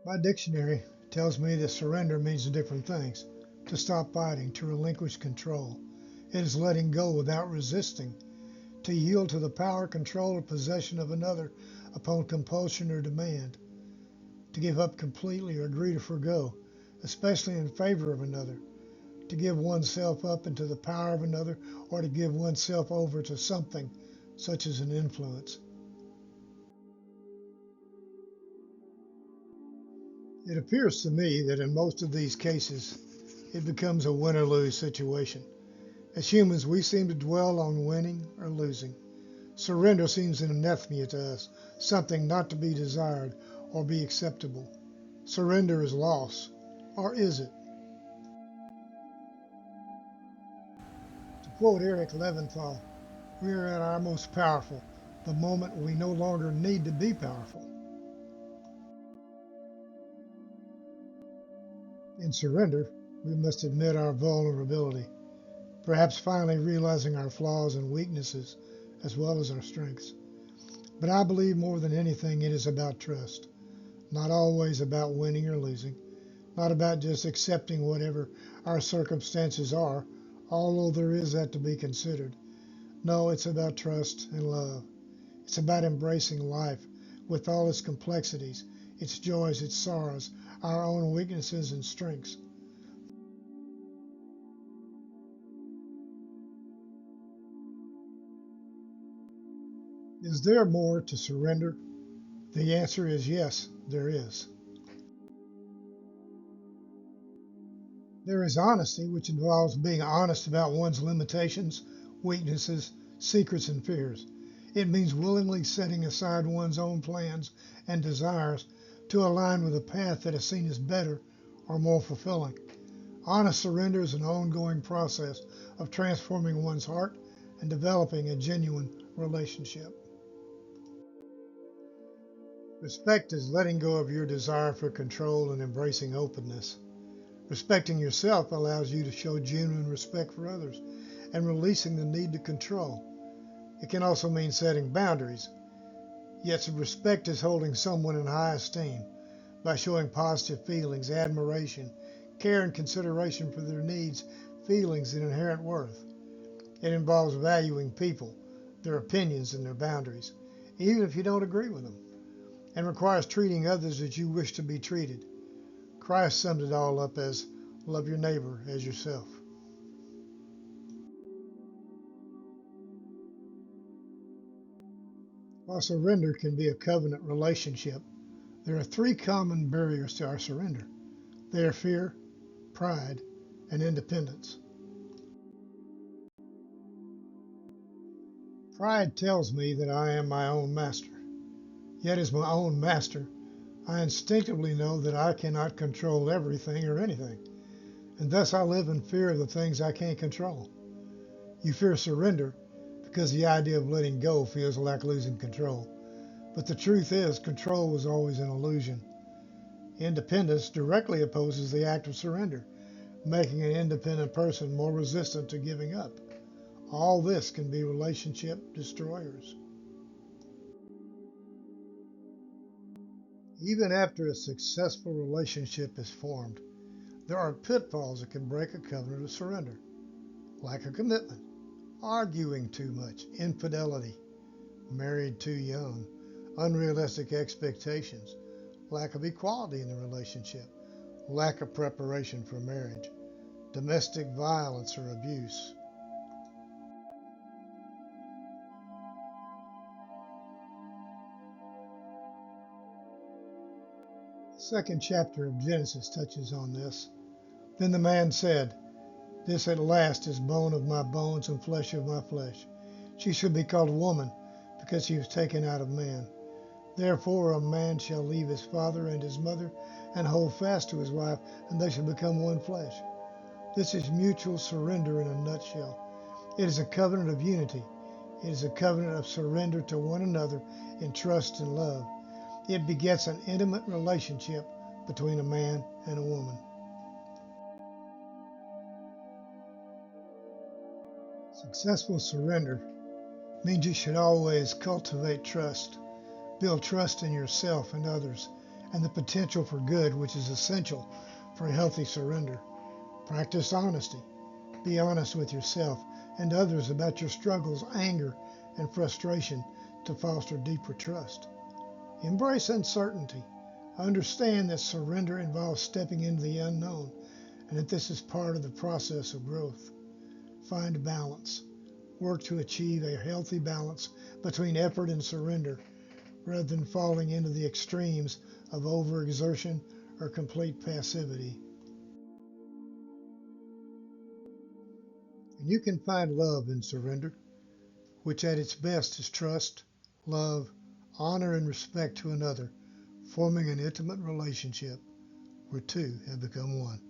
My dictionary tells me that surrender means different things. To stop fighting, to relinquish control. It is letting go without resisting, to yield to the power, control, or possession of another upon compulsion or demand, to give up completely or agree to forgo, especially in favor of another, to give oneself up into the power of another, or to give oneself over to something, such as an influence. It appears to me that in most of these cases, it becomes a win or lose situation. As humans, we seem to dwell on winning or losing. Surrender seems an anathema to us, something not to be desired or be acceptable. Surrender is loss, or is it? To quote Eric Leventhal, we are at our most powerful the moment we no longer need to be powerful. In surrender, we must admit our vulnerability, perhaps finally realizing our flaws and weaknesses as well as our strengths. But I believe more than anything it is about trust, not always about winning or losing, not about just accepting whatever our circumstances are, although there is that to be considered. No, it's about trust and love. It's about embracing life with all its complexities, its joys, its sorrows, our own weaknesses and strengths. Is there more to surrender? The answer is yes, there is. There is honesty, which involves being honest about one's limitations, weaknesses, secrets, and fears. It means willingly setting aside one's own plans and desires to align with a path that is seen as better or more fulfilling. Honest surrender is an ongoing process of transforming one's heart and developing a genuine relationship. Respect is letting go of your desire for control and embracing openness. Respecting yourself allows you to show genuine respect for others and releasing the need to control. It can also mean setting boundaries. Yet respect is holding someone in high esteem by showing positive feelings, admiration, care, and consideration for their needs, feelings, and inherent worth. It involves valuing people, their opinions, and their boundaries, even if you don't agree with them, and requires treating others as you wish to be treated. Christ summed it all up as love your neighbor as yourself. While surrender can be a covenant relationship, there are three common barriers to our surrender. They are fear, pride, and independence. Pride tells me that I am my own master. Yet as my own master, I instinctively know that I cannot control everything or anything, and thus I live in fear of the things I can't control. You fear surrender because the idea of letting go feels like losing control. But the truth is, control was always an illusion. Independence directly opposes the act of surrender, making an independent person more resistant to giving up. All this can be relationship destroyers. Even after a successful relationship is formed, there are pitfalls that can break a covenant of surrender. Lack of commitment, arguing too much, infidelity, married too young, unrealistic expectations, lack of equality in the relationship, lack of preparation for marriage, domestic violence or abuse. The second chapter of Genesis touches on this. Then the man said, "This at last is bone of my bones and flesh of my flesh. She shall be called woman, because she was taken out of man. Therefore a man shall leave his father and his mother and hold fast to his wife, and they shall become one flesh." This is mutual surrender in a nutshell. It is a covenant of unity. It is a covenant of surrender to one another in trust and love. It begets an intimate relationship between a man and a woman. Successful surrender means you should always cultivate trust, build trust in yourself and others, and the potential for good, which is essential for a healthy surrender. Practice honesty. Be honest with yourself and others about your struggles, anger, and frustration to foster deeper trust. Embrace uncertainty. Understand that surrender involves stepping into the unknown and that this is part of the process of growth. Find balance. Work to achieve a healthy balance between effort and surrender rather than falling into the extremes of overexertion or complete passivity. And you can find love in surrender, which at its best is trust, love, honor, and respect to another, forming an intimate relationship where two have become one.